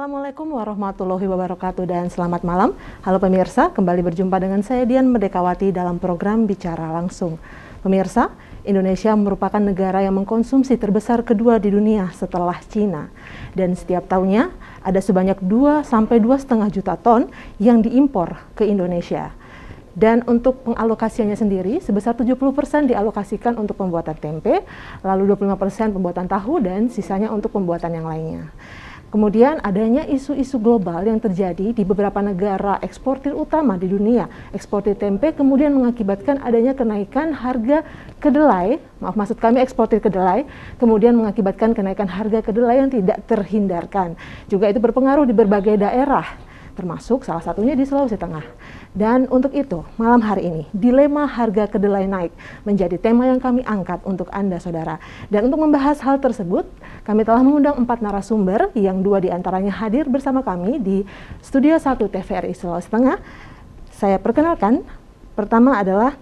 Assalamualaikum warahmatullahi wabarakatuh dan selamat malam. Halo pemirsa, kembali berjumpa dengan saya Dian Merdekawati dalam program Bicara Langsung. Pemirsa, Indonesia merupakan negara yang mengkonsumsi terbesar kedua di dunia setelah Cina. Dan setiap tahunnya ada sebanyak 2 sampai 2,5 juta ton yang diimpor ke Indonesia. Dan untuk pengalokasiannya sendiri, sebesar 70% dialokasikan untuk pembuatan tempe, lalu 25% pembuatan tahu, dan sisanya untuk pembuatan yang lainnya. Kemudian adanya isu-isu global yang terjadi di beberapa negara eksportir utama di dunia. Eksportir tempe kemudian mengakibatkan adanya kenaikan harga kedelai, maksud kami eksportir kedelai, kemudian mengakibatkan kenaikan harga kedelai yang tidak terhindarkan. Juga itu berpengaruh di berbagai daerah, termasuk salah satunya di Sulawesi Tengah. Dan untuk itu, malam hari ini, dilema harga kedelai naik menjadi tema yang kami angkat untuk Anda, Saudara. Dan untuk membahas hal tersebut, kami telah mengundang 4 narasumber, yang 2 diantaranya hadir bersama kami di Studio 1 TVRI Sulawesi Tengah. Saya perkenalkan, pertama adalah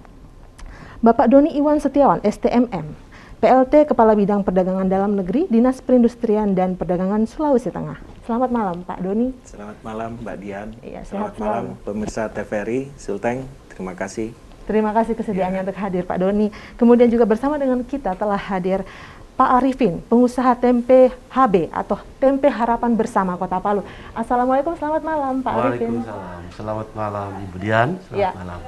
Bapak Doni Iwan Setiawan, STMM, PLT Kepala Bidang Perdagangan Dalam Negeri, Dinas Perindustrian dan Perdagangan Sulawesi Tengah. Selamat malam, Pak Doni. Selamat malam, Mbak Dian. Iya, selamat malam, pemirsa TVRI Sulteng. Terima kasih. Terima kasih kesediaannya untuk hadir, Pak Doni. Kemudian juga bersama dengan kita telah hadir Pak Arifin, pengusaha tempe HB atau Tempe Harapan Bersama Kota Palu. Assalamualaikum, selamat malam, Pak Arifin. Waalaikumsalam. Selamat malam, Ibu Dian. Selamat malam.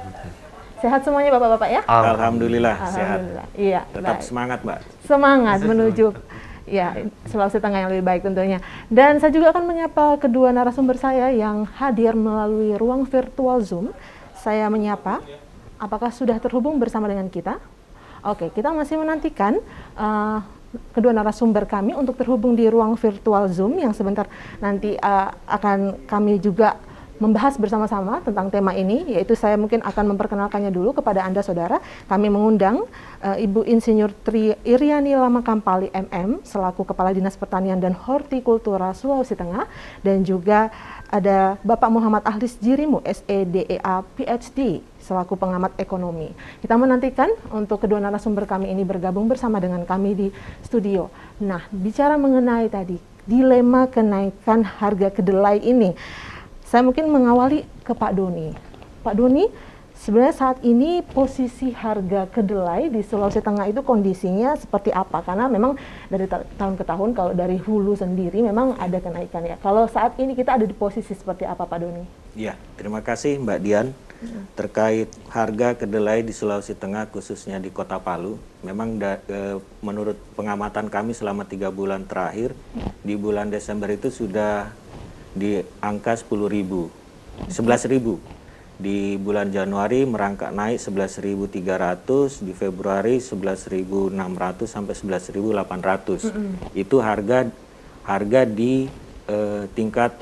Sehat semuanya Bapak-Bapak ya? Alhamdulillah, sehat. Iya, tetap baik. Semangat, Mbak. Semangat menuju ya Sulawesi Tengah yang lebih baik tentunya. Dan saya juga akan menyapa kedua narasumber saya yang hadir melalui ruang virtual Zoom. Saya menyapa, apakah sudah terhubung bersama dengan kita? Oke, kita masih menantikan kedua narasumber kami untuk terhubung di ruang virtual Zoom yang sebentar nanti akan kami juga membahas bersama-sama tentang tema ini, yaitu saya mungkin akan memperkenalkannya dulu kepada Anda, Saudara. Kami mengundang Ibu Insinyur Tri Iriani Lamakampali MM selaku Kepala Dinas Pertanian dan Hortikultura Sulawesi Tengah, dan juga ada Bapak Muhammad Ahlis Jirimu, SEDEA PhD selaku pengamat ekonomi. Kita menantikan untuk kedua narasumber kami ini bergabung bersama dengan kami di studio. Nah, bicara mengenai tadi dilema kenaikan harga kedelai ini, saya mungkin mengawali ke Pak Doni. Pak Doni, sebenarnya saat ini posisi harga kedelai di Sulawesi Tengah itu kondisinya seperti apa? Karena memang dari tahun ke tahun kalau dari hulu sendiri memang ada kenaikan ya. Kalau saat ini kita ada di posisi seperti apa, Pak Doni? Ya, terima kasih Mbak Dian. Terkait harga kedelai di Sulawesi Tengah khususnya di Kota Palu, memang menurut pengamatan kami selama 3 bulan terakhir, di bulan Desember itu sudah di angka 10.000, 11.000. Di bulan Januari merangkak naik 11.300, di Februari 11.600 sampai 11.800. Itu harga di tingkat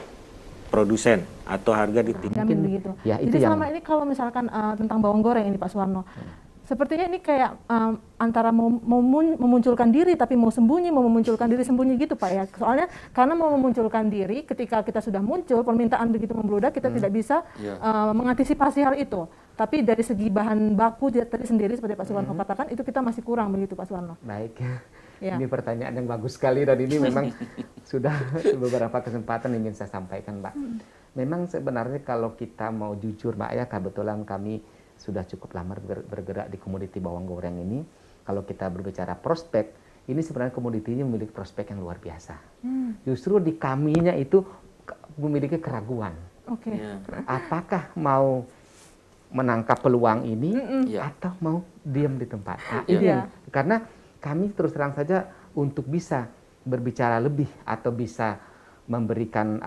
produsen atau harga di tingkat begitu. Ya, itu jadi selama ini kalau misalkan tentang bawang goreng ini Pak Suwarno, sepertinya ini kayak antara mau memunculkan diri tapi mau sembunyi, mau memunculkan diri sembunyi gitu Pak ya. Soalnya karena mau memunculkan diri, ketika kita sudah muncul, permintaan begitu membludak, kita tidak bisa mengantisipasi hal itu. Tapi dari segi bahan baku tadi sendiri seperti Pak Suwarno katakan, itu kita masih kurang begitu Pak Suwarno. Baik, ini pertanyaan yang bagus sekali dan ini memang sudah beberapa kesempatan ingin saya sampaikan Mbak. Memang sebenarnya kalau kita mau jujur Mbak ya, kebetulan kami sudah cukup lama bergerak di komoditi bawang goreng ini. Kalau kita berbicara prospek, ini sebenarnya komoditinya memiliki prospek yang luar biasa. Justru di kaminya itu memiliki keraguan. Apakah mau menangkap peluang ini atau mau diam di tempat? Nah, ini karena kami terus terang saja untuk bisa berbicara lebih atau bisa memberikan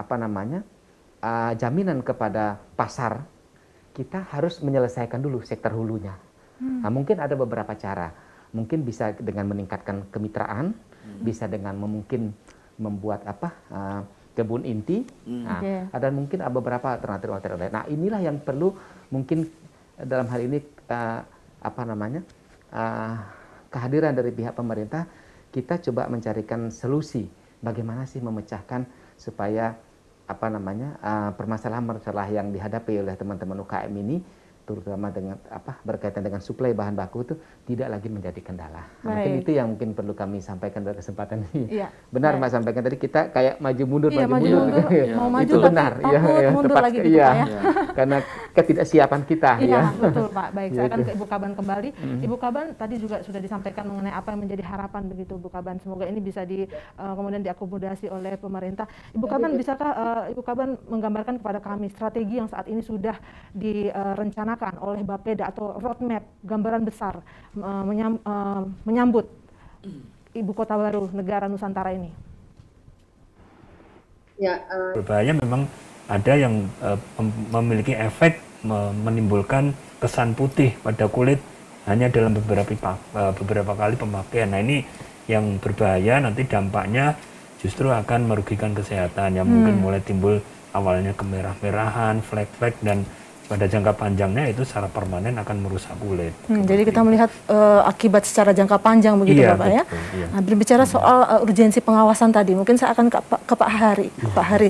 jaminan kepada pasar, kita harus menyelesaikan dulu sektor hulunya. Nah, mungkin ada beberapa cara. Mungkin bisa dengan meningkatkan kemitraan, bisa dengan mungkin membuat kebun inti. Dan mungkin ada beberapa alternatif lain. Nah, inilah yang perlu mungkin dalam hal ini kehadiran dari pihak pemerintah, kita coba mencarikan solusi bagaimana sih memecahkan supaya permasalahan yang dihadapi oleh teman-teman UKM ini terutama dengan berkaitan dengan suplai bahan baku itu tidak lagi menjadi kendala. Mungkin itu yang mungkin perlu kami sampaikan pada kesempatan ini. Benar Mas sampaikan tadi, kita kayak maju mundur. Mau maju itu benar. Mundur tepat, lagi gitu Pak ya. Karena ketidaksiapan kita. Betul Pak. Baik, saya akan ke Ibu Kaban kembali. Ibu Kaban tadi juga sudah disampaikan mengenai apa yang menjadi harapan begitu Bu Kaban. Semoga ini bisa kemudian diakomodasi oleh pemerintah. Ibu Kaban, bisakah Ibu Kaban menggambarkan kepada kami strategi yang saat ini sudah direncanakan oleh Bapeda atau roadmap, gambaran besar menyambut Ibu Kota Baru Negara Nusantara ini? Berbahaya memang ada yang memiliki efek menimbulkan kesan putih pada kulit hanya dalam beberapa kali pemakaian. Nah ini yang berbahaya, nanti dampaknya justru akan merugikan kesehatan, yang mungkin mulai timbul awalnya kemerah-merahan, flek-flek, dan pada jangka panjangnya itu secara permanen akan merusak kulit. Jadi kita melihat akibat secara jangka panjang begitu Bapak ya. Iya. Nah, berbicara soal urgensi pengawasan tadi, mungkin saya akan ke Pak Hari. Pak Hari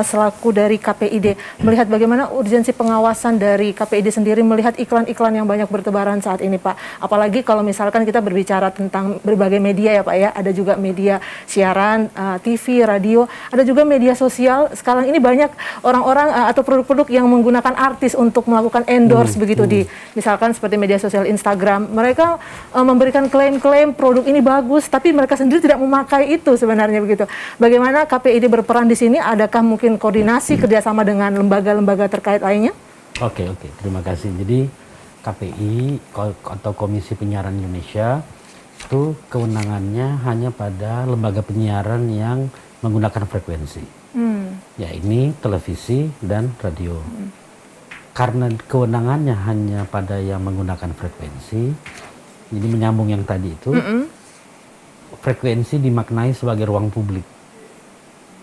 selaku dari KPID, melihat bagaimana urgensi pengawasan dari KPID sendiri melihat iklan-iklan yang banyak bertebaran saat ini Pak. Apalagi kalau misalkan kita berbicara tentang berbagai media ya Pak ya, ada juga media siaran, TV, radio, ada juga media sosial. Sekarang ini banyak orang-orang atau produk-produk yang menggunakan artis untuk melakukan endorse begitu di misalkan seperti media sosial Instagram. Mereka memberikan klaim-klaim produk ini bagus, tapi mereka sendiri tidak memakai itu sebenarnya begitu. Bagaimana KPID berperan di sini? Adakah mungkin koordinasi kerjasama dengan lembaga-lembaga terkait lainnya? Oke, terima kasih. Jadi KPI atau Komisi Penyiaran Indonesia itu kewenangannya hanya pada lembaga penyiaran yang menggunakan frekuensi. Ya ini televisi dan radio. Karena kewenangannya hanya pada yang menggunakan frekuensi, jadi menyambung yang tadi itu, frekuensi dimaknai sebagai ruang publik.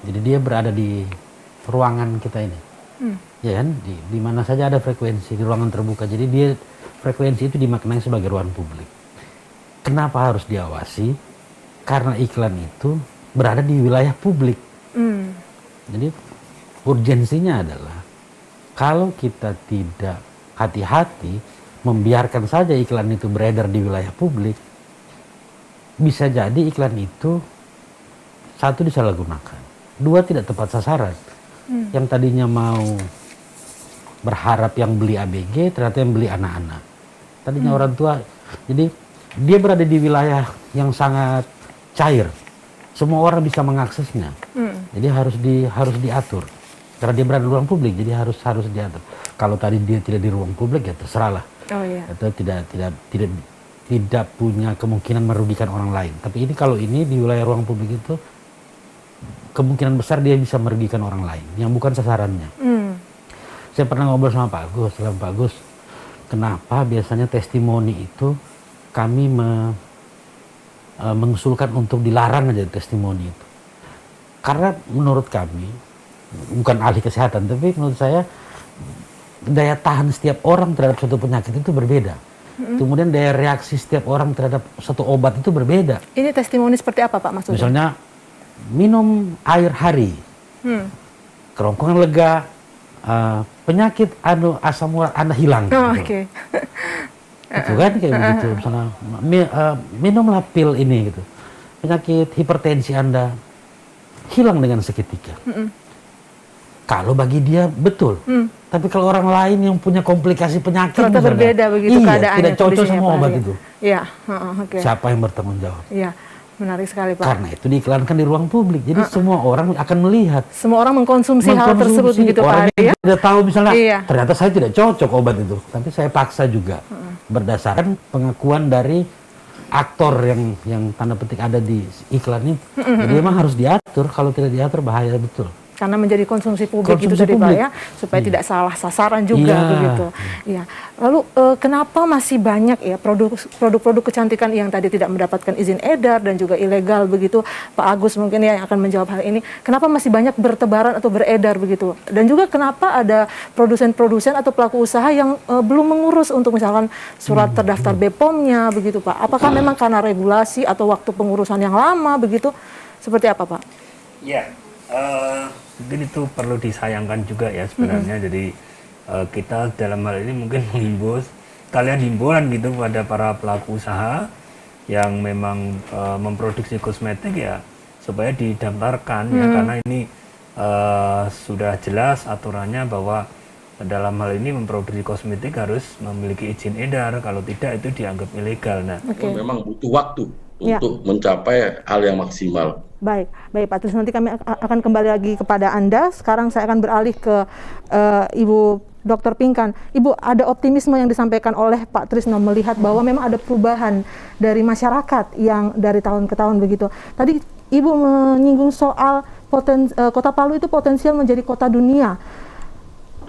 Jadi dia berada di ruangan kita ini, ya kan? Di mana saja ada frekuensi, di ruangan terbuka. Jadi dia frekuensi itu dimaknai sebagai ruang publik. Kenapa harus diawasi? Karena iklan itu berada di wilayah publik. Jadi urgensinya adalah kalau kita tidak hati-hati membiarkan saja iklan itu beredar di wilayah publik, bisa jadi iklan itu satu disalahgunakan, dua tidak tepat sasaran. Yang tadinya mau berharap yang beli ABG, ternyata yang beli anak-anak. Tadinya orang tua, jadi dia berada di wilayah yang sangat cair, semua orang bisa mengaksesnya. Jadi harus diatur. Karena dia berada di ruang publik, jadi harus diatur. Kalau tadi dia tidak di ruang publik, ya terserahlah. Atau tidak punya kemungkinan merugikan orang lain. Tapi ini kalau ini di wilayah ruang publik itu kemungkinan besar dia bisa merugikan orang lain yang bukan sasarannya. Saya pernah ngobrol sama Pak Agus, kenapa biasanya testimoni itu kami mengusulkan untuk dilarang aja testimoni itu. Karena menurut kami, bukan ahli kesehatan, tapi menurut saya daya tahan setiap orang terhadap suatu penyakit itu berbeda. Kemudian daya reaksi setiap orang terhadap satu obat itu berbeda. Ini testimoni seperti apa Pak maksudnya? Misalnya minum air hari, kerongkongan lega, penyakit asam urat Anda hilang. Oke. Itu kan kayak begitu. Misalnya minumlah pil ini gitu, penyakit hipertensi Anda hilang dengan seketika. Kalau bagi dia betul, tapi kalau orang lain yang punya komplikasi penyakit ternyata berbeda begitu keadaannya. Tidak cocok semua obat itu. Iya, Siapa yang bertanggung jawab? Iya, menarik sekali Pak. Karena itu diiklankan di ruang publik, jadi semua orang akan melihat. Semua orang mengkonsumsi hal tersebut begitu Pak. Orang yang tidak tahu misalnya, ternyata saya tidak cocok obat itu, tapi saya paksa juga berdasarkan pengakuan dari aktor yang tanda petik ada di iklan ini. Jadi memang harus diatur, kalau tidak diatur bahaya betul. Karena menjadi konsumsi publik itu tadi Pak ya, supaya tidak salah sasaran juga begitu. Iya. Lalu kenapa masih banyak ya produk-produk kecantikan yang tadi tidak mendapatkan izin edar dan juga ilegal begitu, Pak Agus mungkin ya yang akan menjawab hal ini. Kenapa masih banyak bertebaran atau beredar begitu? Dan juga kenapa ada produsen-produsen atau pelaku usaha yang belum mengurus untuk misalkan surat terdaftar BPOM-nya begitu Pak? Apakah memang karena regulasi atau waktu pengurusan yang lama begitu? Seperti apa Pak? Ya. Mungkin itu perlu disayangkan juga ya sebenarnya. Jadi kita dalam hal ini mungkin menghimbau kalian himbauan gitu pada para pelaku usaha yang memang memproduksi kosmetik ya supaya didaftarkan ya, karena ini sudah jelas aturannya bahwa dalam hal ini memproduksi kosmetik harus memiliki izin edar, kalau tidak itu dianggap ilegal. Nah, memang butuh waktu untuk mencapai hal yang maksimal. Baik Pak Tris, nanti kami akan kembali lagi kepada Anda. Sekarang saya akan beralih ke Ibu Dr. Pinkan. Ibu, ada optimisme yang disampaikan oleh Pak Trisno melihat bahwa memang ada perubahan dari masyarakat yang dari tahun ke tahun begitu. Tadi Ibu menyinggung soal Kota Palu itu potensial menjadi kota dunia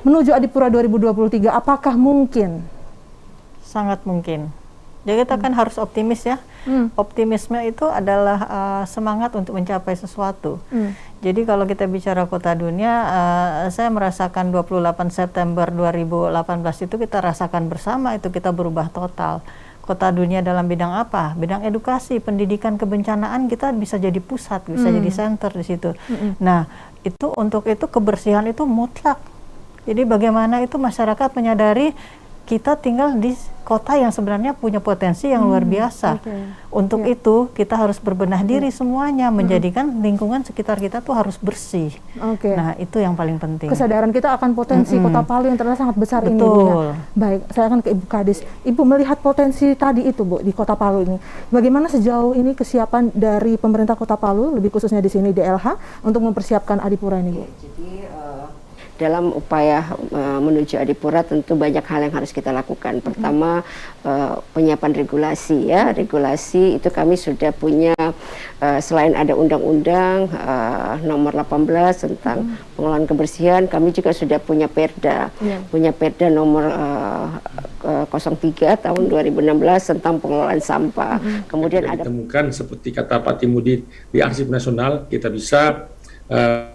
menuju Adipura 2023. Apakah mungkin? Sangat mungkin. Jadi kita kan harus optimis ya. Optimisme itu adalah semangat untuk mencapai sesuatu. Jadi kalau kita bicara kota dunia, saya merasakan 28 September 2018 itu kita rasakan bersama, itu kita berubah total. Kota dunia dalam bidang apa? Bidang edukasi, pendidikan, kebencanaan, kita bisa jadi pusat, bisa jadi center di situ. Nah, itu untuk itu kebersihan itu mutlak. Jadi bagaimana itu masyarakat menyadari kita tinggal di kota yang sebenarnya punya potensi yang luar biasa. Untuk itu kita harus berbenah diri semuanya, menjadikan lingkungan sekitar kita tuh harus bersih. Nah, itu yang paling penting. Kesadaran kita akan potensi Kota Palu yang ternyata sangat besar ini, Bu, ya. Baik, saya akan ke Ibu Kadis. Ibu melihat potensi tadi itu, Bu, di Kota Palu ini. Bagaimana sejauh ini kesiapan dari pemerintah Kota Palu, lebih khususnya di sini DLH, untuk mempersiapkan Adipura ini, Bu? Jadi dalam upaya menuju Adipura tentu banyak hal yang harus kita lakukan. Pertama, penyiapan regulasi ya. Regulasi itu kami sudah punya, selain ada undang-undang nomor 18 tentang pengelolaan kebersihan, kami juga sudah punya Perda. Punya Perda nomor 03 tahun 2016 tentang pengelolaan sampah. Kemudian ada ditemukan seperti kata Pak Timudin di Arsip Nasional, kita bisa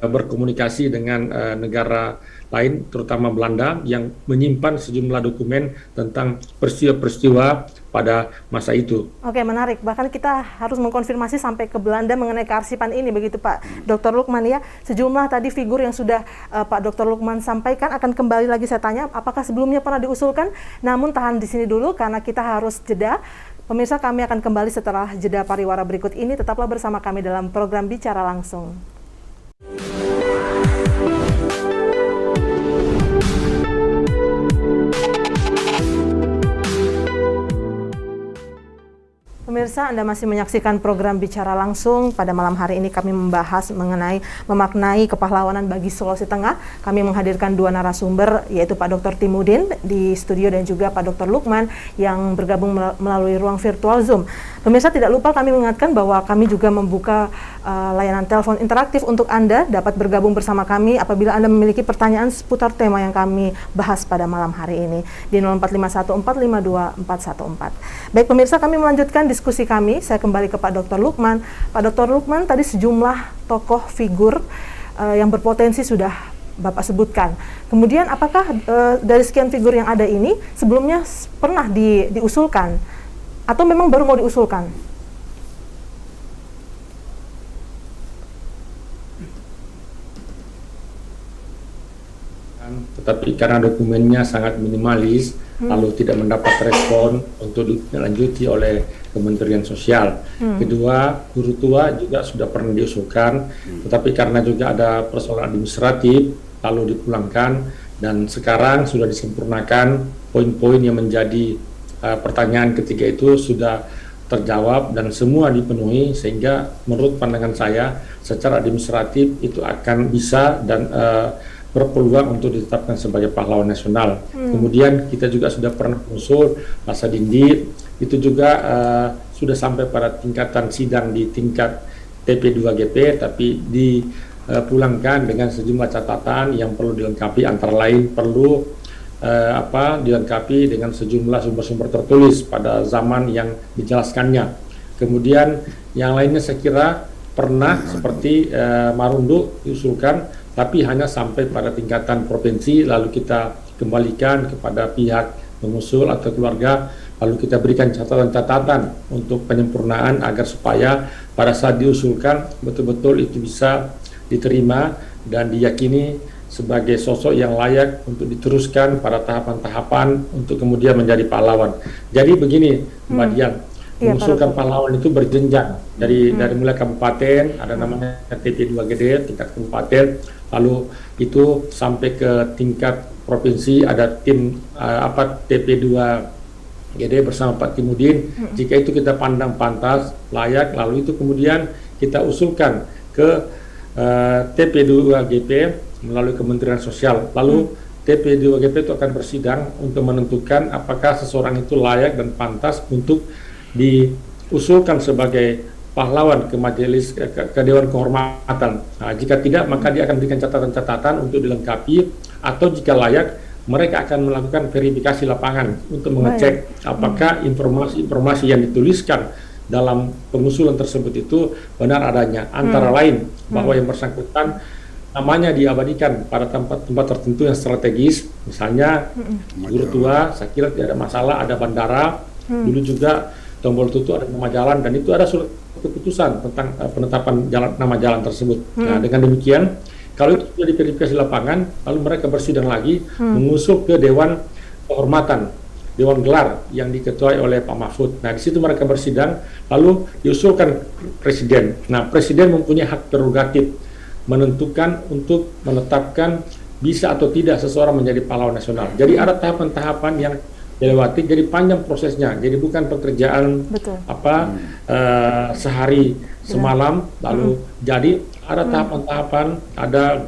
berkomunikasi dengan negara lain, terutama Belanda, yang menyimpan sejumlah dokumen tentang peristiwa-peristiwa pada masa itu. Oke, menarik. Bahkan kita harus mengkonfirmasi sampai ke Belanda mengenai kearsipan ini, begitu Pak Dr. Lukman ya. Sejumlah tadi figur yang sudah Pak Dr. Lukman sampaikan akan kembali lagi saya tanya, apakah sebelumnya pernah diusulkan? Namun tahan di sini dulu karena kita harus jeda. Pemirsa, kami akan kembali setelah jeda pariwara berikut ini. Tetaplah bersama kami dalam program Bicara Langsung. Pemirsa, Anda masih menyaksikan program Bicara Langsung. Pada malam hari ini kami membahas mengenai memaknai kepahlawanan bagi Sulawesi Tengah. Kami menghadirkan dua narasumber, yaitu Pak Dr. Timudin di studio dan juga Pak Dr. Lukman yang bergabung melalui ruang virtual Zoom. Pemirsa, tidak lupa kami mengingatkan bahwa kami juga membuka layanan telepon interaktif untuk Anda dapat bergabung bersama kami apabila Anda memiliki pertanyaan seputar tema yang kami bahas pada malam hari ini di 0451452414. Baik pemirsa, kami melanjutkan diskusi kami. Saya kembali ke Pak Dr. Lukman. Pak Dr. Lukman, tadi sejumlah tokoh figur yang berpotensi sudah Bapak sebutkan. Kemudian apakah dari sekian figur yang ada ini sebelumnya pernah diusulkan atau memang baru mau diusulkan? Tetapi karena dokumennya sangat minimalis, lalu tidak mendapat respon untuk dilanjuti oleh Kementerian Sosial. Kedua, guru tua juga sudah pernah diusulkan, tetapi karena juga ada persoalan administratif, lalu dipulangkan, dan sekarang sudah disempurnakan poin-poin yang menjadi pertanyaan ketiga itu sudah terjawab dan semua dipenuhi, sehingga menurut pandangan saya secara administratif itu akan bisa dan berpeluang untuk ditetapkan sebagai pahlawan nasional. Kemudian kita juga sudah pernah mengusul masa Dindi, itu juga sudah sampai pada tingkatan sidang di tingkat TP2GP, tapi dipulangkan dengan sejumlah catatan yang perlu dilengkapi, antara lain perlu dilengkapi dengan sejumlah sumber-sumber tertulis pada zaman yang dijelaskannya. Kemudian yang lainnya saya kira pernah seperti Marundu diusulkan, tapi hanya sampai pada tingkatan provinsi, lalu kita kembalikan kepada pihak pengusul atau keluarga, lalu kita berikan catatan-catatan untuk penyempurnaan agar supaya pada saat diusulkan betul-betul itu bisa diterima dan diyakini sebagai sosok yang layak untuk diteruskan pada tahapan-tahapan untuk kemudian menjadi pahlawan. Jadi begini, Mbak Dian, mengusulkan pahlawan itu berjenjang dari mulai kabupaten, ada namanya TP2GD tingkat kabupaten, lalu itu sampai ke tingkat provinsi, ada tim TP2GD bersama Pak Timudin. Jika itu kita pandang pantas, layak, lalu itu kemudian kita usulkan ke TP2GP melalui Kementerian Sosial. Lalu TP2GP itu akan bersidang untuk menentukan apakah seseorang itu layak dan pantas untuk diusulkan sebagai pahlawan ke majelis ke Dewan Kehormatan. Nah, jika tidak, maka dia akan berikan catatan-catatan untuk dilengkapi, atau jika layak, mereka akan melakukan verifikasi lapangan untuk mengecek apakah informasi-informasi yang dituliskan dalam pengusulan tersebut itu benar adanya. Antara lain bahwa yang bersangkutan namanya diabadikan pada tempat-tempat tertentu yang strategis, misalnya Guru Tua, saya kira tidak ada masalah, ada bandara, dulu juga Tombol Tutu ada nama jalan, dan itu ada surat keputusan tentang penetapan nama jalan tersebut. Nah, dengan demikian, kalau itu sudah diverifikasi lapangan, lalu mereka bersidang lagi, mengusul ke Dewan Kehormatan, Dewan Gelar yang diketuai oleh Pak Mahfud. Nah, di situ mereka bersidang, lalu diusulkan Presiden. Nah, Presiden mempunyai hak prerogatif menentukan untuk menetapkan bisa atau tidak seseorang menjadi pahlawan nasional. Jadi ada tahapan-tahapan yang dilewati, jadi panjang prosesnya. Jadi bukan pekerjaan sehari semalam lalu jadi ada tahapan-tahapan, ada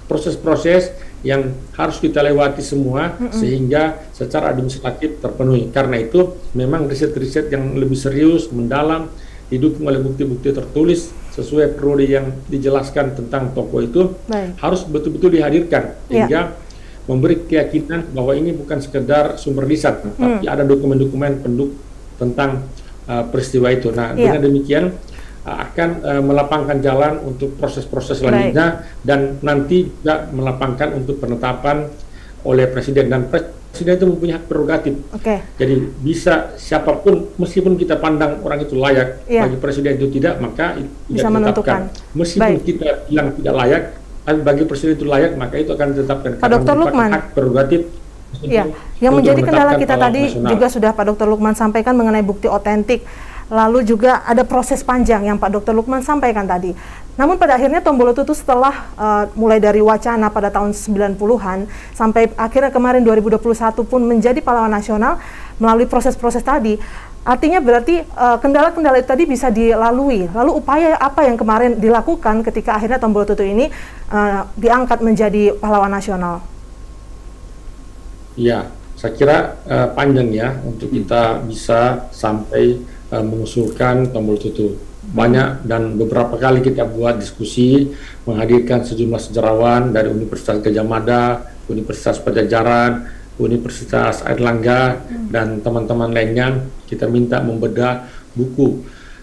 proses-proses yang harus kita lewati semua sehingga secara administratif terpenuhi. Karena itu memang riset-riset yang lebih serius, mendalam, didukung oleh bukti-bukti tertulis sesuai periode yang dijelaskan tentang tokoh itu harus betul-betul dihadirkan sehingga memberi keyakinan bahwa ini bukan sekedar sumber lisan, tapi ada dokumen-dokumen pendukung tentang peristiwa itu. Nah, dengan demikian akan melapangkan jalan untuk proses-proses selanjutnya dan nanti juga melapangkan untuk penetapan oleh Presiden, dan Presiden itu mempunyai hak prerogatif. Jadi bisa siapapun, meskipun kita pandang orang itu layak, bagi Presiden itu tidak, maka itu bisa menentukan. Meskipun kita bilang tidak layak, tapi bagi Presiden itu layak, maka itu akan ditetapkan. Pak Dr. Lukman, hak prerogatif. Yang menjadi kendala kita tadi nasional juga sudah Pak Dr. Lukman sampaikan mengenai bukti otentik. Lalu juga ada proses panjang yang Pak Dr. Lukman sampaikan tadi. Namun pada akhirnya Tombol Tutu setelah mulai dari wacana pada tahun 90-an sampai akhirnya kemarin 2021 pun menjadi pahlawan nasional melalui proses-proses tadi. Artinya berarti kendala-kendala itu tadi bisa dilalui. Lalu upaya apa yang kemarin dilakukan ketika akhirnya Tombol Tutu ini diangkat menjadi pahlawan nasional? Ya, saya kira panjang ya untuk kita bisa sampai mengusulkan Tombol Tutu. Banyak dan beberapa kali kita buat diskusi, menghadirkan sejumlah sejarawan dari Universitas Gadjah Mada, Universitas Pajajaran, Universitas Airlangga, dan teman-teman lainnya. Kita minta membedah buku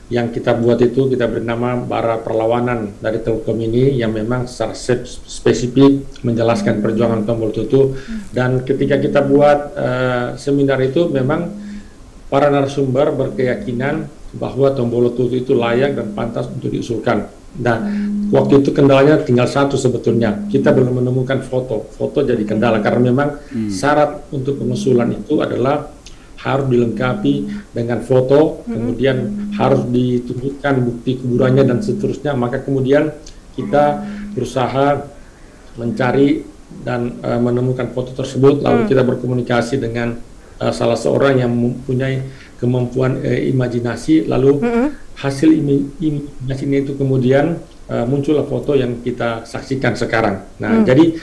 yang kita buat itu, kita bernama Bara Perlawanan dari Telkom ini, yang memang secara spesifik menjelaskan perjuangan Tombol Tutu. Dan ketika kita buat seminar itu, memang para narasumber berkeyakinan bahwa Tombol Tutu itu layak dan pantas untuk diusulkan. Nah, waktu itu kendalanya tinggal satu sebetulnya. Kita belum menemukan foto. Foto jadi kendala karena memang syarat untuk pengusulan itu adalah harus dilengkapi dengan foto, kemudian harus ditunjukkan bukti kuburannya dan seterusnya. Maka kemudian kita berusaha mencari dan menemukan foto tersebut, lalu kita berkomunikasi dengan salah seorang yang mempunyai kemampuan imajinasi, lalu hasil imajinasinya itu kemudian muncullah foto yang kita saksikan sekarang. Nah, jadi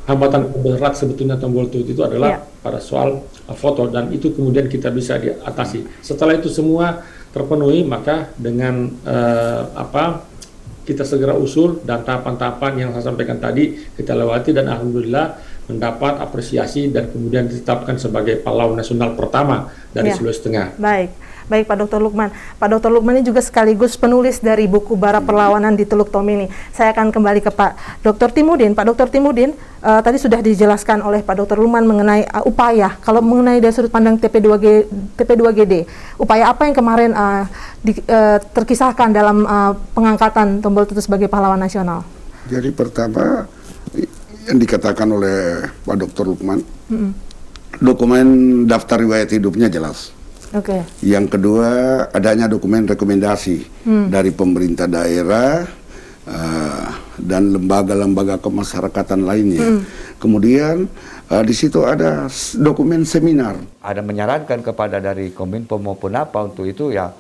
hambatan berat sebetulnya Tombol Tutu itu adalah pada soal foto, dan itu kemudian kita bisa diatasi. Setelah itu semua terpenuhi, maka dengan kita segera usul dan tahapan-tahapan yang saya sampaikan tadi kita lewati, dan alhamdulillah mendapat apresiasi dan kemudian ditetapkan sebagai pahlawan nasional pertama dari Sulawesi Tengah. Baik Pak Dr. Lukman. Pak Dr. Lukman ini juga sekaligus penulis dari buku Bara Perlawanan di Teluk Tomini. Saya akan kembali ke Pak Dr. Timudin. Pak Dr. Timudin, tadi sudah dijelaskan oleh Pak Dr. Lukman mengenai upaya, kalau mengenai dari sudut pandang TP2GD, upaya apa yang kemarin terkisahkan dalam pengangkatan Tombol Tutu sebagai pahlawan nasional? Jadi pertama, yang dikatakan oleh Pak Dr. Lukman. Dokumen daftar riwayat hidupnya jelas. Oke. Yang kedua, adanya dokumen rekomendasi dari pemerintah daerah dan lembaga-lembaga kemasyarakatan lainnya. Kemudian di situ ada dokumen seminar. Ada menyarankan kepada dari Kominfo maupun apa untuk itu ya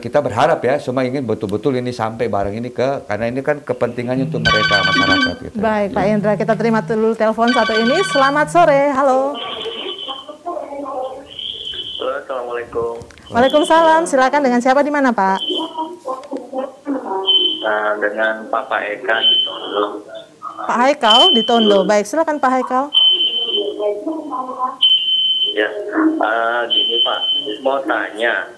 kita berharap ya semua ingin betul-betul ini sampai barang ini karena ini kan kepentingannya untuk mereka masyarakat. Gitu. Baik Pak Hendra, kita terima dulu telepon satu ini. Selamat sore, halo. Halo, Assalamualaikum. Waalaikumsalam, silakan dengan siapa di mana Pak? Dengan Pak Eka di Tondo. Pak Haikal di Tondo, baik silakan Pak Haikal. Ya, gini Pak, mau tanya,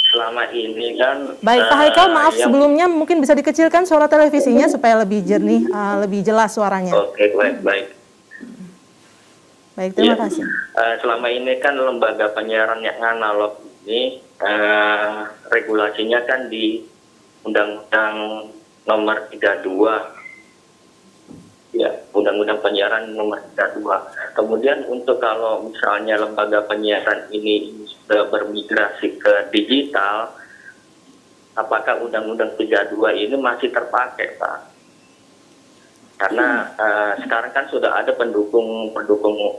selama ini kan... Baik Pak Haikal, maaf sebelumnya mungkin bisa dikecilkan suara televisinya supaya lebih jernih, lebih jelas suaranya. Oke, baik. Baik, terima kasih. Selama ini kan lembaga penyiaran yang analog ini regulasinya kan di Undang-Undang Nomor 32. Ya, Undang-Undang Penyiaran Nomor 32. Kemudian untuk kalau misalnya lembaga penyiaran ini sudah bermigrasi ke digital, apakah Undang-Undang 32 ini masih terpakai, Pak? Karena sekarang kan sudah ada pendukung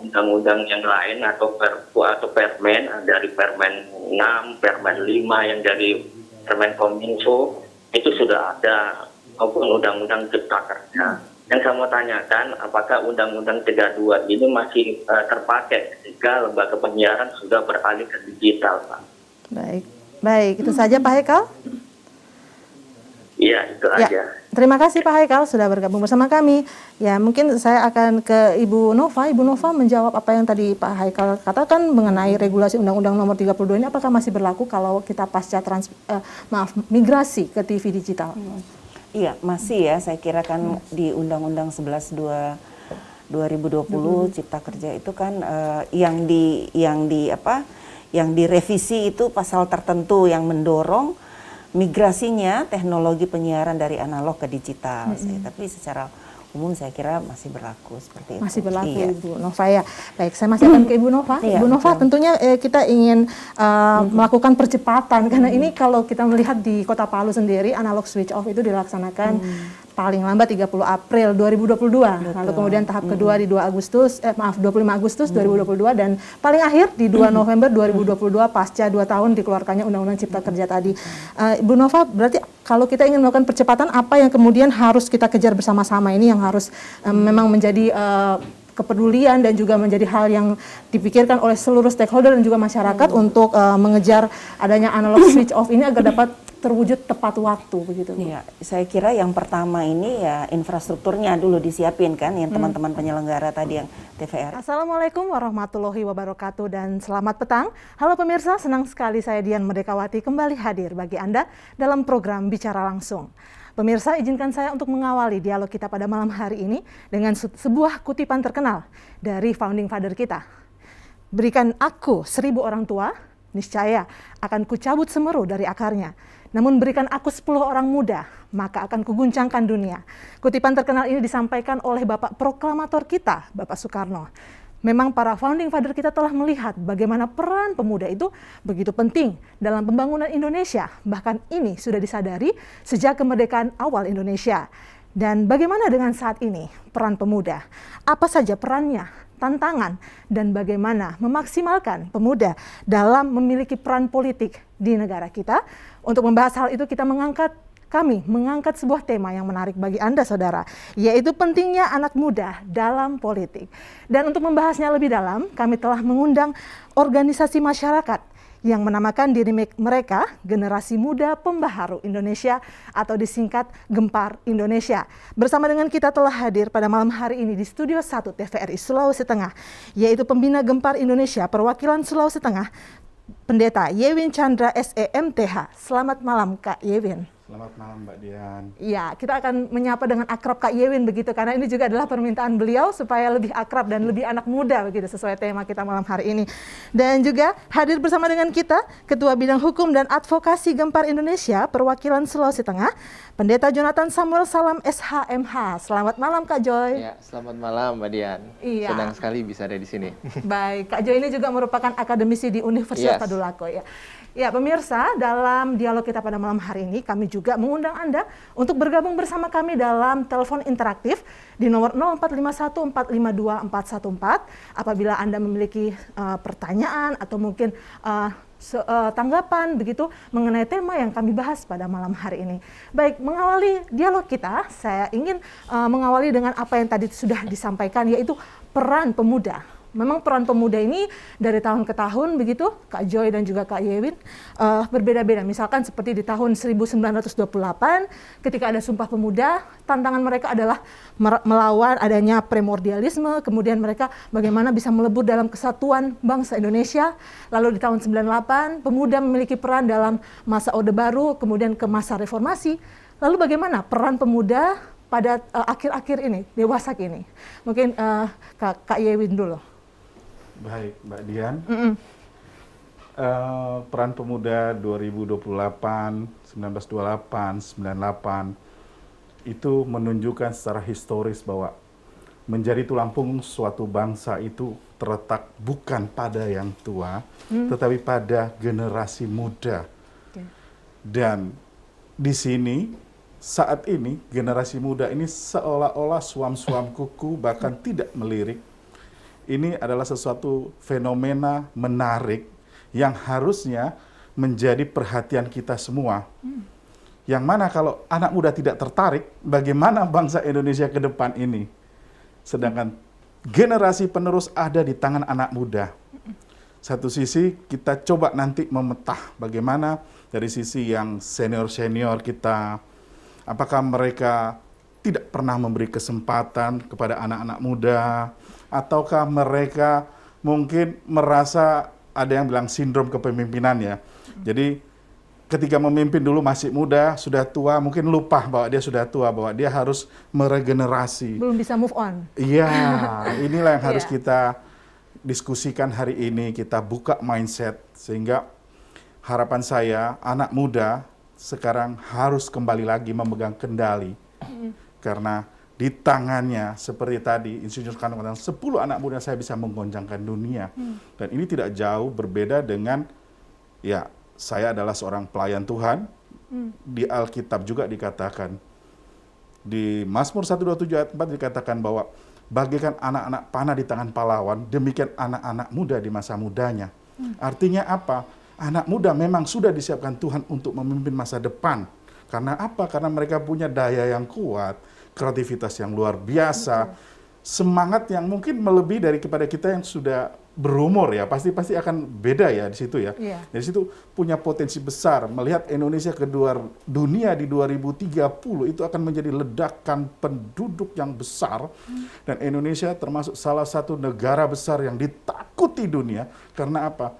undang-undang yang lain atau Perpu atau Permen, dari Permen 6, Permen 5 yang dari Permen Kominfo itu sudah ada, maupun Undang-Undang Cipta Kerja. Yang saya mau tanyakan, apakah Undang-Undang 32 ini masih terpakai ketika lembaga penyiaran sudah beralih ke digital, Pak? Baik, itu saja Pak Haikal? Iya, itu aja. Terima kasih Pak Haikal sudah bergabung bersama kami. Ya, mungkin saya akan ke Ibu Nova. Ibu Nova menjawab apa yang tadi Pak Haikal katakan mengenai regulasi Undang-Undang Nomor 32 ini, apakah masih berlaku kalau kita pasca migrasi ke TV digital? Iya, masih ya. Saya kira kan di Undang-Undang 11/2020 Cipta Kerja itu kan yang direvisi itu pasal tertentu yang mendorong migrasinya teknologi penyiaran dari analog ke digital. Tapi secara umum saya kira masih berlaku seperti itu. Masih berlaku, iya. Ibu Nova ya. Baik, saya masih akan ke Ibu Nova. Ibu Nova, tentunya kita ingin melakukan percepatan karena ini kalau kita melihat di Kota Palu sendiri analog switch off itu dilaksanakan paling lambat 30 April 2022. Lalu kemudian tahap kedua di 25 Agustus 2022 dan paling akhir di 2 November 2022 pasca 2 tahun dikeluarkannya Undang-Undang Cipta Kerja tadi. Ibu Nova, berarti kalau kita ingin melakukan percepatan, apa yang kemudian harus kita kejar bersama-sama ini yang harus memang menjadi kepedulian dan juga menjadi hal yang dipikirkan oleh seluruh stakeholder dan juga masyarakat untuk mengejar adanya analog switch off ini agar dapat terwujud tepat waktu begitu. Iya, saya kira yang pertama ini ya infrastrukturnya dulu disiapin kan yang teman-teman penyelenggara tadi yang TVRI. Assalamualaikum warahmatullahi wabarakatuh dan selamat petang. Halo pemirsa, senang sekali saya Dian Merdekawati kembali hadir bagi Anda dalam program Bicara Langsung. Pemirsa, izinkan saya untuk mengawali dialog kita pada malam hari ini dengan sebuah kutipan terkenal dari founding father kita. Berikan aku 1000 orang tua, niscaya akan kucabut semeru dari akarnya. Namun berikan aku 10 orang muda, maka akan kuguncangkan dunia. Kutipan terkenal ini disampaikan oleh Bapak Proklamator kita, Bapak Soekarno. Memang para founding father kita telah melihat bagaimana peran pemuda itu begitu penting dalam pembangunan Indonesia. Bahkan ini sudah disadari sejak kemerdekaan awal Indonesia. Dan bagaimana dengan saat ini peran pemuda? Apa saja perannya, tantangan, dan bagaimana memaksimalkan pemuda dalam memiliki peran politik di negara kita? Untuk membahas hal itu kami mengangkat sebuah tema yang menarik bagi Anda saudara, yaitu pentingnya anak muda dalam politik. Dan untuk membahasnya lebih dalam, kami telah mengundang organisasi masyarakat yang menamakan diri mereka Generasi Muda Pembaharu Indonesia atau disingkat Gempar Indonesia. Bersama dengan kita telah hadir pada malam hari ini di Studio 1 TVRI Sulawesi Tengah, yaitu Pembina Gempar Indonesia Perwakilan Sulawesi Tengah, Pendeta Yewin Chandra SEMTH. Selamat malam Kak Yewin. Selamat malam Mbak Dian. Iya, kita akan menyapa dengan akrab Kak Yewin begitu, karena ini juga adalah permintaan beliau supaya lebih akrab dan lebih anak muda begitu sesuai tema kita malam hari ini. Dan juga hadir bersama dengan kita Ketua Bidang Hukum dan Advokasi Gempar Indonesia Perwakilan Sulawesi Tengah, Pendeta Jonathan Samuel Salam SHMH. Selamat malam Kak Joy. Ya, selamat malam Mbak Dian. Iya. Senang sekali bisa ada di sini. Baik, Kak Joy ini juga merupakan akademisi di Universitas Tadulako ya. Ya, pemirsa, dalam dialog kita pada malam hari ini kami juga mengundang Anda untuk bergabung bersama kami dalam telepon interaktif di nomor 0451452414 apabila Anda memiliki pertanyaan atau mungkin tanggapan begitu mengenai tema yang kami bahas pada malam hari ini. Baik, mengawali dialog kita, saya ingin mengawali dengan apa yang tadi sudah disampaikan, yaitu peran pemuda. Memang peran pemuda ini dari tahun ke tahun begitu, Kak Joy dan juga Kak Yewin, berbeda-beda. Misalkan seperti di tahun 1928 ketika ada Sumpah Pemuda, tantangan mereka adalah melawan adanya primordialisme, kemudian mereka bagaimana bisa melebur dalam kesatuan bangsa Indonesia. Lalu di tahun 98 pemuda memiliki peran dalam masa Orde Baru, kemudian ke masa reformasi. Lalu bagaimana peran pemuda pada akhir-akhir ini, dewasa kini? Mungkin Kak Yewin dulu. Baik, Mbak Dian. Peran pemuda 2028, 1928, 98 itu menunjukkan secara historis bahwa menjadi tulang punggung suatu bangsa itu terletak bukan pada yang tua, tetapi pada generasi muda. Dan di sini saat ini generasi muda ini seolah-olah suam-suam kuku, bahkan tidak melirik. Ini adalah sesuatu fenomena menarik yang harusnya menjadi perhatian kita semua. Yang mana kalau anak muda tidak tertarik, bagaimana bangsa Indonesia ke depan ini? Sedangkan generasi penerus ada di tangan anak muda. Satu sisi kita coba nanti memetah bagaimana dari sisi yang senior-senior kita, apakah mereka tidak pernah memberi kesempatan kepada anak-anak muda, ataukah mereka mungkin merasa ada yang bilang sindrom kepemimpinan ya. Jadi ketika memimpin dulu masih muda, sudah tua, mungkin lupa bahwa dia sudah tua, bahwa dia harus meregenerasi. Belum bisa move on. Iya, inilah yang harus kita diskusikan hari ini, kita buka mindset, sehingga harapan saya anak muda sekarang harus kembali lagi memegang kendali. Karena di tangannya, seperti tadi Insinyur Soekarno mengatakan, 10 anak muda saya bisa menggoncangkan dunia. Dan ini tidak jauh berbeda dengan, ya saya adalah seorang pelayan Tuhan. Di Alkitab juga dikatakan, di Mazmur 127 ayat 4 dikatakan bahwa bagaikan anak-anak panah di tangan pahlawan, demikian anak-anak muda di masa mudanya. Artinya apa? Anak muda memang sudah disiapkan Tuhan untuk memimpin masa depan. Karena apa? Karena mereka punya daya yang kuat, kreativitas yang luar biasa, semangat yang mungkin melebihi dari kepada kita yang sudah berumur ya, pasti akan beda ya di situ ya. Dari situ punya potensi besar melihat Indonesia kedua dunia di 2030 itu akan menjadi ledakan penduduk yang besar, dan Indonesia termasuk salah satu negara besar yang ditakuti dunia. Karena apa?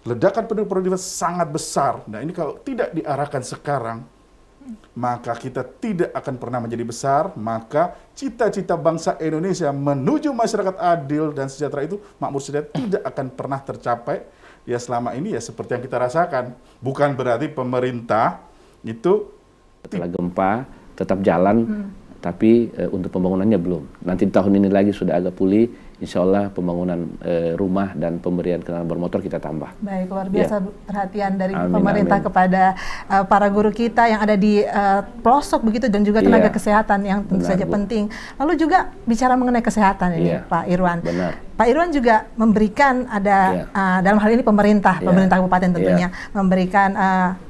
Ledakan penduduk produktivitas sangat besar. Nah ini kalau tidak diarahkan sekarang, maka kita tidak akan pernah menjadi besar. Maka cita-cita bangsa Indonesia menuju masyarakat adil dan sejahtera itu, makmur sejahtera, tidak akan pernah tercapai. Ya selama ini ya seperti yang kita rasakan. Bukan berarti pemerintah itu setelah gempa tetap jalan, tapi untuk pembangunannya belum. Nanti tahun ini lagi sudah agak pulih, insya Allah pembangunan rumah dan pemberian kendaraan bermotor kita tambah. Baik, luar biasa perhatian dari pemerintah kepada para guru kita yang ada di pelosok begitu, dan juga tenaga kesehatan yang tentu saja penting. Lalu juga bicara mengenai kesehatan ini, Pak Irwan. Pak Irwan juga memberikan dalam hal ini pemerintah kabupaten tentunya memberikan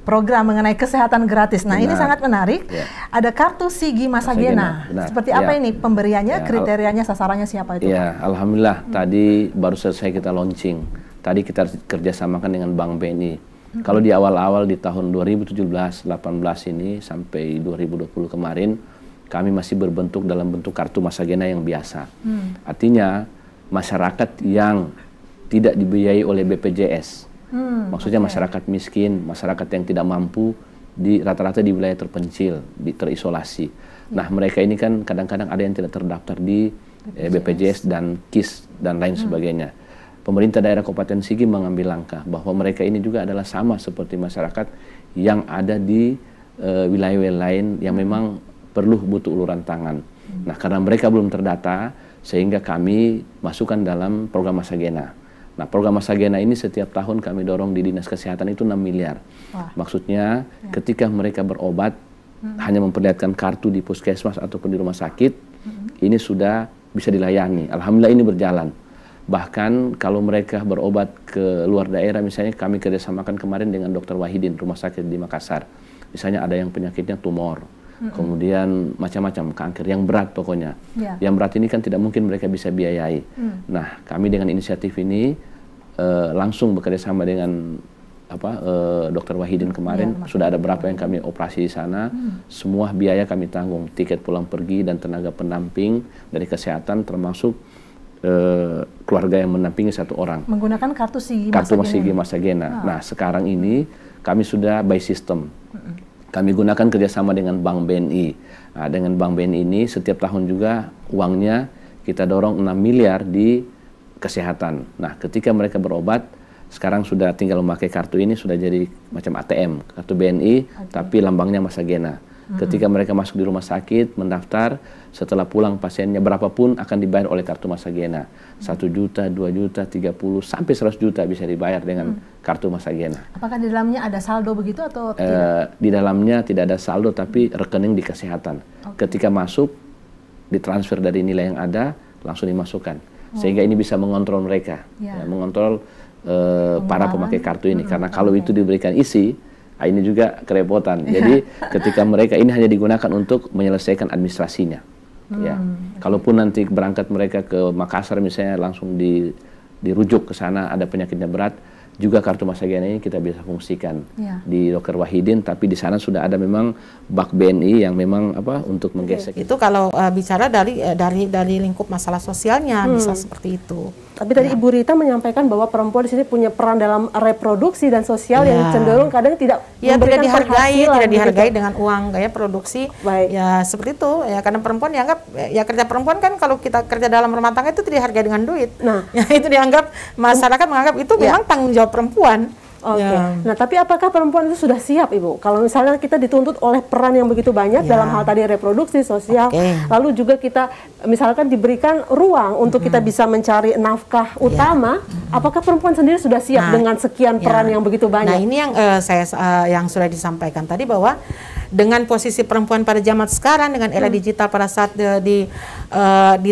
program mengenai kesehatan gratis. Nah ini sangat menarik. Ada kartu Sigi Masagena. Seperti apa ini pemberiannya, kriterianya, sasarannya siapa itu? Ya, alhamdulillah tadi baru selesai kita launching. Tadi kita kerjasamakan dengan Bank BNI. Kalau di awal-awal di tahun 2017-18 ini sampai 2020 kemarin, kami masih berbentuk dalam bentuk kartu Masagena yang biasa. Artinya masyarakat yang tidak dibiayai oleh BPJS. Maksudnya masyarakat miskin, masyarakat yang tidak mampu, di rata-rata di wilayah terpencil, terisolasi. Nah, mereka ini kan kadang-kadang ada yang tidak terdaftar di BPJS dan KIS dan lain sebagainya. Pemerintah daerah Kabupaten Sigi mengambil langkah bahwa mereka ini juga adalah sama seperti masyarakat yang ada di wilayah-wilayah lain yang memang butuh uluran tangan. Nah, karena mereka belum terdata, sehingga kami masukkan dalam program Masagena. Nah, program Masagena ini setiap tahun kami dorong di Dinas Kesehatan itu 6 miliar. Wah. Maksudnya ketika mereka berobat hanya memperlihatkan kartu di puskesmas ataupun di rumah sakit, ini sudah bisa dilayani. Alhamdulillah ini berjalan. Bahkan kalau mereka berobat ke luar daerah, misalnya kami kerjasamakan kemarin dengan Dr. Wahidin, rumah sakit di Makassar. Misalnya ada yang penyakitnya tumor, kemudian macam-macam kanker yang berat pokoknya. Yang berat ini kan tidak mungkin mereka bisa biayai. Nah, kami dengan inisiatif ini langsung bekerja sama dengan Dr. Wahidin kemarin. Sudah ada berapa yang kami operasi di sana. Semua biaya kami tanggung, tiket pulang pergi dan tenaga pendamping dari kesehatan, termasuk keluarga yang mendampingi 1 orang. Menggunakan kartu Sigi Masagena. Nah, sekarang ini kami sudah by system. Kami gunakan kerjasama dengan Bank BNI. Nah, dengan Bank BNI ini setiap tahun juga uangnya kita dorong 6 miliar di kesehatan. Nah, ketika mereka berobat, sekarang sudah tinggal memakai kartu ini, sudah jadi macam ATM, kartu BNI, tapi lambangnya Masagena. Ketika mereka masuk di rumah sakit, mendaftar, setelah pulang pasiennya berapapun akan dibayar oleh kartu Masagena. 1 juta, 2 juta, 30, sampai 100 juta bisa dibayar dengan kartu Masagena. Apakah di dalamnya ada saldo begitu atau tidak? Di dalamnya tidak ada saldo, tapi rekening di kesehatan. Ketika masuk, ditransfer dari nilai yang ada, langsung dimasukkan. Sehingga ini bisa mengontrol mereka, mengontrol para pemakai kartu ini. Karena kalau itu diberikan isi, ini juga kerepotan. Jadi ketika mereka ini hanya digunakan untuk menyelesaikan administrasinya. Kalaupun nanti berangkat mereka ke Makassar misalnya, langsung dirujuk ke sana, ada penyakitnya berat, juga kartu Masagena ini kita bisa fungsikan di Dr. Wahidin, tapi di sana sudah ada memang bak BNI yang memang untuk menggesek. Itu kalau bicara dari lingkup masalah sosialnya bisa seperti itu. Tapi tadi Ibu Rita menyampaikan bahwa perempuan di sini punya peran dalam reproduksi dan sosial yang cenderung kadang tidak tidak dihargai dengan uang gaya produksi. Ya seperti itu ya, karena perempuan dianggap ya kerja perempuan kan, kalau kita kerja dalam rumah tangga itu tidak dihargai dengan duit. Nah, ya, itu dianggap masyarakat menganggap itu memang tanggung jawab perempuan. Nah, tapi apakah perempuan itu sudah siap, Ibu? Kalau misalnya kita dituntut oleh peran yang begitu banyak dalam hal tadi reproduksi, sosial, lalu juga kita misalkan diberikan ruang untuk kita bisa mencari nafkah utama, apakah perempuan sendiri sudah siap dengan sekian peran yang begitu banyak? Nah, ini yang yang sudah disampaikan tadi, bahwa dengan posisi perempuan pada zaman sekarang, dengan era digital pada saat di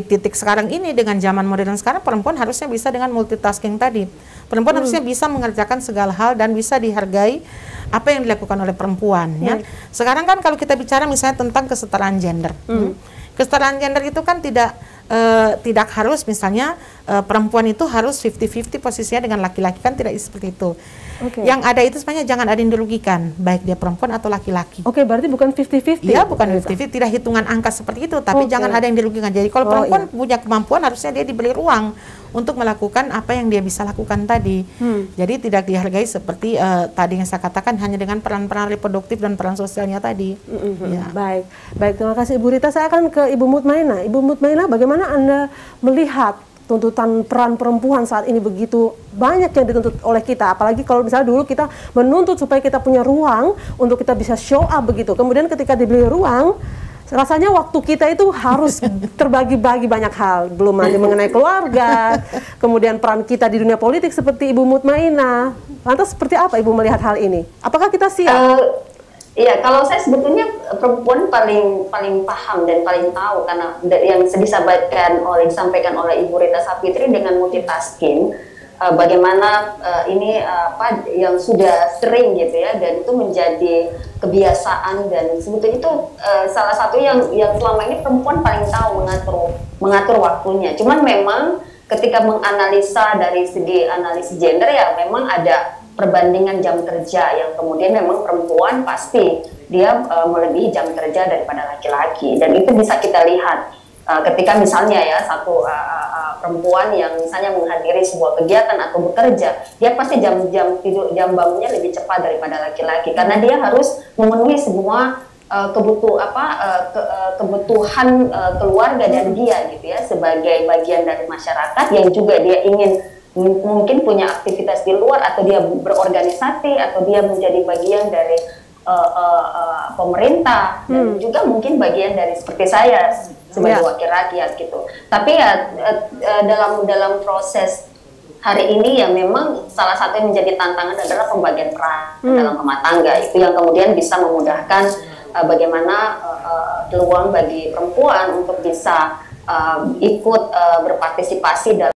titik sekarang ini, dengan zaman modern sekarang, perempuan harusnya bisa dengan multitasking tadi. Perempuan harusnya bisa mengerjakan segala hal dan bisa dihargai apa yang dilakukan oleh perempuan. Ya. Sekarang kan kalau kita bicara misalnya tentang kesetaraan gender, kesetaraan gender itu kan tidak harus misalnya perempuan itu harus 50-50 posisinya dengan laki-laki, kan tidak seperti itu. Yang ada itu sebenarnya jangan ada yang dirugikan, baik dia perempuan atau laki-laki. Berarti bukan 50-50? Iya, bukan 50-50, tidak hitungan angka seperti itu, tapi jangan ada yang dirugikan. Jadi kalau perempuan punya kemampuan, harusnya dia diberi ruang untuk melakukan apa yang dia bisa lakukan tadi. Jadi tidak dihargai seperti tadi yang saya katakan, hanya dengan peran-peran reproduktif dan peran sosialnya tadi. Baik, terima kasih Ibu Rita. Saya akan ke Ibu Mutmainah. Ibu Mutmainah, bagaimana Anda melihat tuntutan peran perempuan saat ini begitu banyak yang dituntut oleh kita, apalagi kalau misalnya dulu kita menuntut supaya kita punya ruang untuk kita bisa show up begitu, kemudian ketika diberi ruang, rasanya waktu kita itu harus terbagi-bagi banyak hal, belum nanti mengenai keluarga, kemudian peran kita di dunia politik seperti Ibu Mutmainah. Lantas seperti apa Ibu melihat hal ini? Apakah kita siap? Iya, kalau saya sebetulnya perempuan paling paham dan paling tahu, karena yang disampaikan oleh Ibu Rita Sapitri dengan multitasking, bagaimana ini yang sudah sering gitu ya, dan itu menjadi kebiasaan, dan sebetulnya itu salah satu yang selama ini perempuan paling tahu mengatur waktunya. Cuman memang ketika menganalisa dari segi analisis gender, ya memang ada perbandingan jam kerja yang kemudian memang perempuan pasti dia melebihi jam kerja daripada laki-laki, dan itu bisa kita lihat ketika misalnya ya satu perempuan yang misalnya menghadiri sebuah kegiatan atau bekerja, dia pasti jam bangunnya lebih cepat daripada laki-laki karena dia harus memenuhi semua kebutuhan keluarga dan dia gitu ya, sebagai bagian dari masyarakat yang juga dia ingin mungkin punya aktivitas di luar, atau dia berorganisasi, atau dia menjadi bagian dari pemerintah, dan juga mungkin bagian dari seperti saya sebagai wakil rakyat gitu. Tapi ya dalam proses hari ini ya memang salah satu yang menjadi tantangan adalah pembagian peran dalam rumah tangga, itu yang kemudian bisa memudahkan bagaimana peluang bagi perempuan untuk bisa ikut berpartisipasi dalam